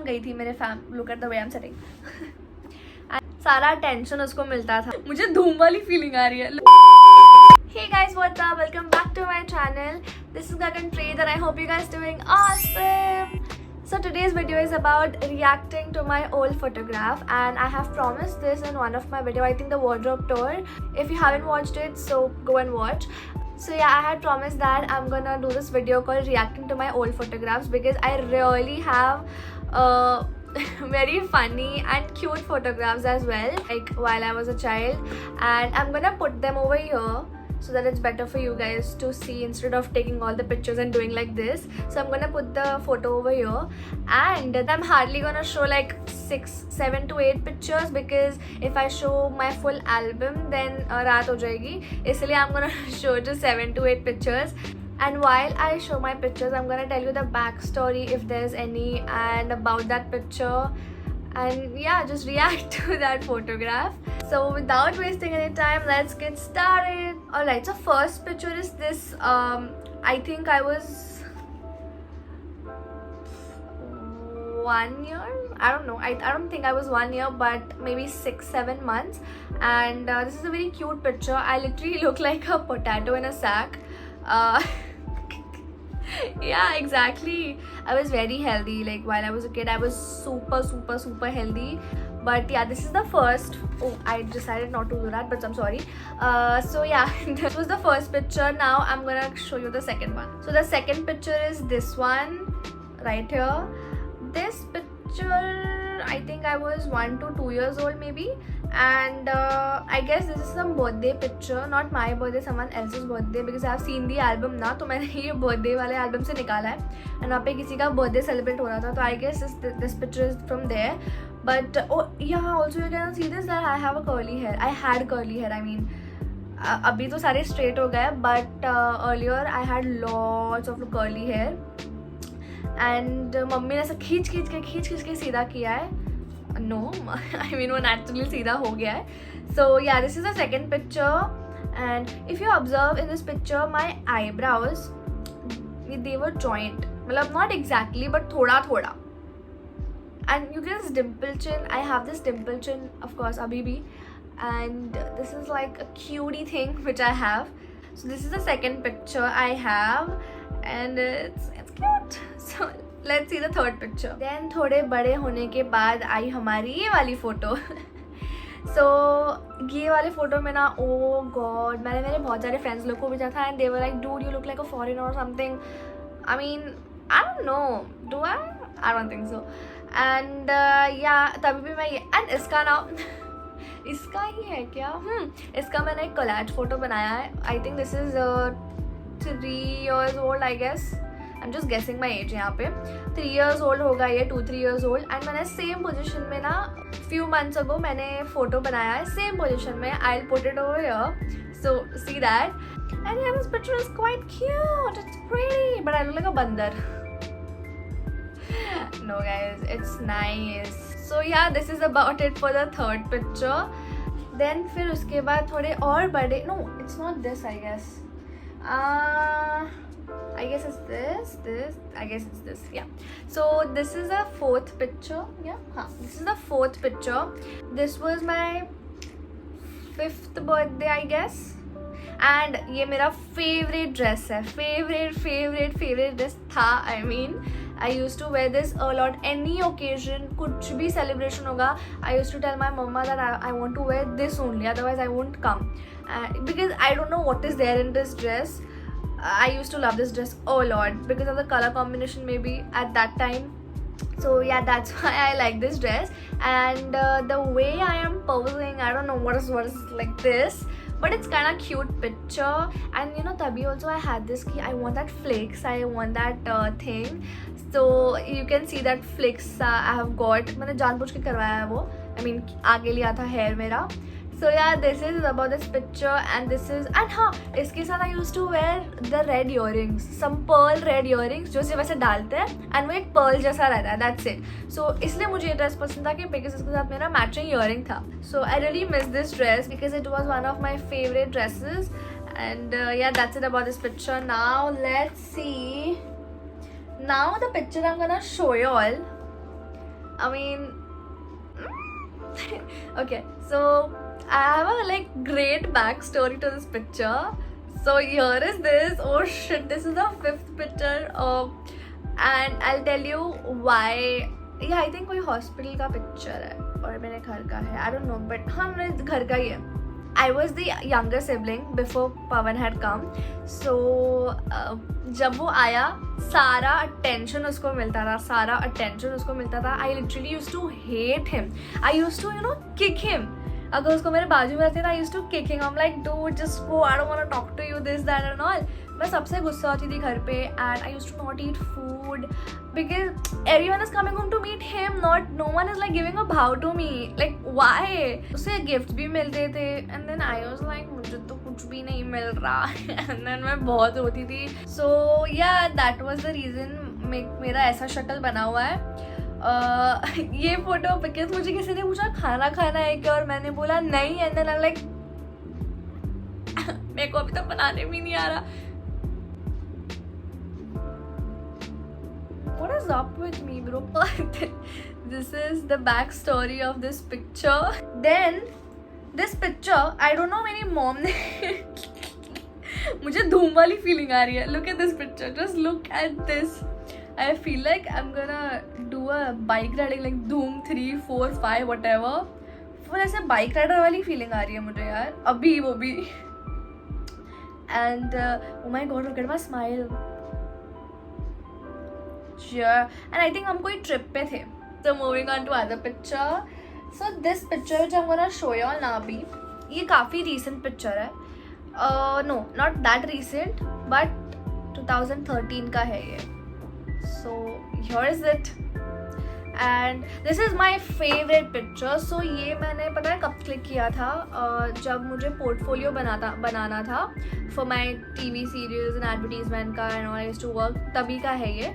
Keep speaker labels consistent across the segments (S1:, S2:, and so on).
S1: गई थी मेरे look at the way I am setting. सारा टेंशन उसको मिलता था, मुझे धूम वाली फीलिंग आ रही है। Hey guys, what's up? Welcome back to my channel. This is Gagan Trade and I hope you guys doing awesome. So today's video is about reacting to my old photograph, and I have promised this in one of my video, I think the wardrobe tour. If you haven't watched it, so go and watch. So yeah, I had promised that I'm gonna do this video called reacting to my old photographs because I really have very funny and cute photographs as well, like while I was a child, and I'm gonna put them over here so that it's better for you guys to see instead of taking all the pictures and doing like this. So I'm gonna put the photo over here, and I'm hardly gonna show like 6, 7 to 8 pictures because if I show my full album then raat ho jayegi, isliye I'm gonna show just 7 to 8 pictures. And while I show my pictures, I'm gonna tell you the backstory if there's any and about that picture, and yeah, just react to that photograph. So without wasting any time, let's get started. Alright, so first picture is this. I think I was 1 year. I don't know. I don't think I was 1 year, but maybe 6, 7 months. And this is a very cute picture. I literally look like a potato in a sack. Yeah, exactly. I was very healthy. Like while I was a kid, I was super healthy. But yeah, this is the first. Oh, I decided not to do that, but I'm sorry. So yeah, this was the first picture. Now I'm gonna show you the second one. So the second picture is this one right here. This picture, I think I was 1 to 2 years old maybe, and I guess this is some birthday picture, not my birthday, someone else's birthday, because I have seen the album ना, तो मैंने ये birthday वाले album से निकाला है, and वहाँ पे किसी का birthday celebrate हो रहा था, तो I guess this picture is from there. But oh yeah, also you can see this that I have a curly hair. I had curly hair. I mean, अभी तो सारे straight हो गए, but earlier I had lots of curly hair. And mummy ने ऐसा खींच के सीधा किया है. नो आई मीन वो नेचुरली सीधा हो गया है. So yeah this is the second picture, and if you observe in this picture my eyebrows they were joint, मतलब नॉट एग्जैक्टली बट थोड़ा थोड़ा. And you can dimple chin. I have this dimple chin of course अभी भी, and this is like a cutie thing which I have. So this is the second picture I have, and it's cute. So let's see the third picture. Then थोड़े बड़े होने के बाद आई हमारी ये वाली फोटो. So ये वाले फोटो में ना, oh god, मैंने मेरे बहुत सारे फ्रेंड्स लोग को भेजा था, and they were like, dude, you look like a foreigner or something. I mean, I don't know, do I? I don't think so. And yeah, तभी भी मैं ये, and इसका ना इसका ही है क्या? इसका मैंने एक कोलैज फोटो बनाया है. I think this is 3 years old, I guess. I am just guessing my as. यहाँ पे 3 years old होगा ये, 2-3 years old. एंड मैंने सेम पोजिशन में ना फ्यू मंथ्स अगो मैंने फोटो बनाया है सेम पोजिशन में. I will put it over here, so see that. And yeah, this picture is quite cute. It's pretty, but I look like a बंदर. No guys, it's nice. So yeah, this is about it for the third picture. Then फिर उसके बाद थोड़े और बड़े, no, it's not this, I guess. I guess it's this. I guess it's this. Yeah. So this is the fourth picture. Yeah. This is the fourth picture. This was my 5th birthday, I guess. And ये मेरा favorite dress है. Favorite dress था. I mean, I used to wear this a lot. Any occasion, कुछ भी celebration होगा, I used to tell my mama that I want to wear this only, otherwise I won't come. Because I don't know what is there in this dress. I used to love this dress a lot because of the color combination maybe at that time. So yeah, that's why I like this dress. And the way I am posing, I don't know what is like this. But it's kind of cute picture. And you know, tabhi also I had this ki I want that flakes, I want that thing. So you can see that flakes I have got. मैंने जानबूझ के करवाया है वो. I mean आगे लिया था hair मेरा. So yeah, this is about this picture, and this is, and हाँ, इसके साथ I used to wear the red earrings, some pearl red earrings जो सिर्फ ऐसे डालते हैं, and वो एक pearl जैसा रहता है, that's it. So इसलिए मुझे ये ड्रेस पसंद था कि because इसके साथ मेरा matching earring था. So I really miss this dress because it was one of my favorite dresses. And yeah, that's it about this picture. Now let's see. Now the picture I'm gonna show you all. I mean, okay, so I have a like great backstory to this picture. So here is this. Oh shit, this is the 5th picture. And I'll tell you why. Yeah, I think कोई hospital का picture है और मेरे घर का है. I don't know, but हाँ मेरे घर का ही है. I was the younger sibling before Pawan had come. So जब वो आया सारा attention उसको मिलता था, सारा attention उसको मिलता था. I literally used to hate him. I used to, you know, kick him. अगर उसको मेरे बाजू में रहते ना, I used to kick him. I'm like, dude, just go. I don't want to talk to you, this, that and all. मैं सबसे गुस्सा होती थी घर पे. And I used to not eat food because everyone is coming home to meet him. No one is like giving a bow to me. Like why? उसे gift भी मिलते थे. And then I was like, मुझे तो कुछ भी नहीं मिल रहा. And then मैं बहुत रोती थी. So yeah, that was the reason मेरा ऐसा शक्ल बना हुआ है. ये फोटो बिकॉज मुझे किसी ने पूछा खाना खाना है क्या और मैंने बोला नहीं. एंड देन आई लाइक मेरे को अभी तक बनाने भी नहीं आ रहा. What is up with me, bro? This is the backstory of this picture. Then this picture, I don't know मेरी mom ने मुझे धूम वाली फीलिंग आ रही है. Look at this picture. Just look at this. I feel like I'm gonna do a bike riding like Doom 3, 4, 5, whatever. फिर ऐसे bike rider वाली फीलिंग आ रही है मुझे यार अभी वो भी. And oh my god, look at my smile. Sure. And I think हम कोई ट्रिप पे थे. So moving on to other picture. So this picture which I'm gonna show you all now अभी, ये काफ़ी recent picture है. No, not that recent, but 2013 का है ये. So here is it. And this is my favorite picture. So ये मैंने पता है कब क्लिक किया था, जब मुझे पोर्टफोलियो बनाना था for my TV series and advertisement का and all I used to work. तभी का है ये.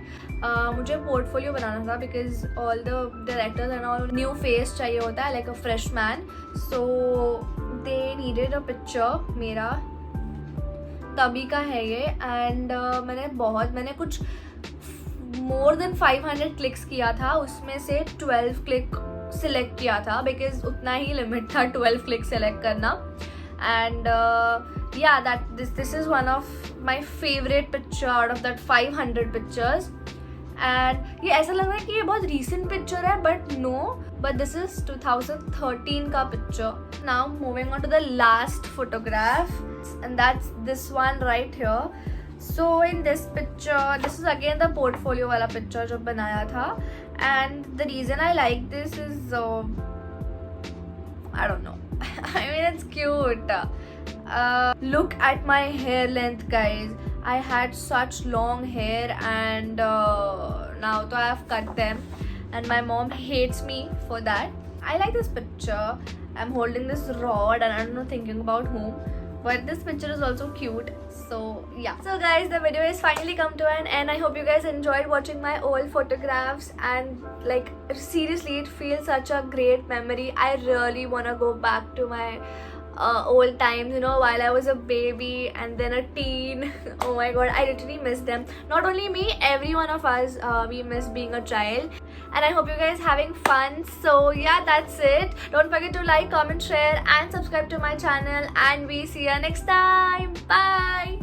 S1: मुझे पोर्टफोलियो बनाना था because all the directors and all new face चाहिए होता है like a fresh man. So they needed a picture मेरा. तभी का है ये. And मैंने कुछ more than 500 क्लिक्स किया था. उसमें से 12 क्लिक सिलेक्ट किया था बिकॉज उतना ही लिमिट था 12 क्लिक सिलेक्ट करना. And yeah, this is one of my favorite picture out of that 500 pictures. And ये ऐसा लग रहा है कि ये बहुत recent picture है, but no, but this is 2013 का picture. Now moving on to the last photograph, and that's this one right here. So in this picture, this is again the portfolio वाला picture जो बनाया था. And the reason I like this is I don't know. I mean it's cute. Look at my hair length, guys. I had such long hair and now I have cut them and my mom hates me for that. I like this picture. I'm holding this rod and I don't know thinking about whom, but this picture is also cute. So yeah, so guys, the video is finally come to an end. I hope you guys enjoyed watching my old photographs, and like seriously it feels such a great memory. I really want to go back to my old times, you know, while I was a baby and then a teen. Oh my god, I literally miss them. Not only me, every one of us, we miss being a child. And I hope you guys having fun. So yeah, that's it. Don't forget to like, comment, share and subscribe to my channel, and we see you next time. Bye.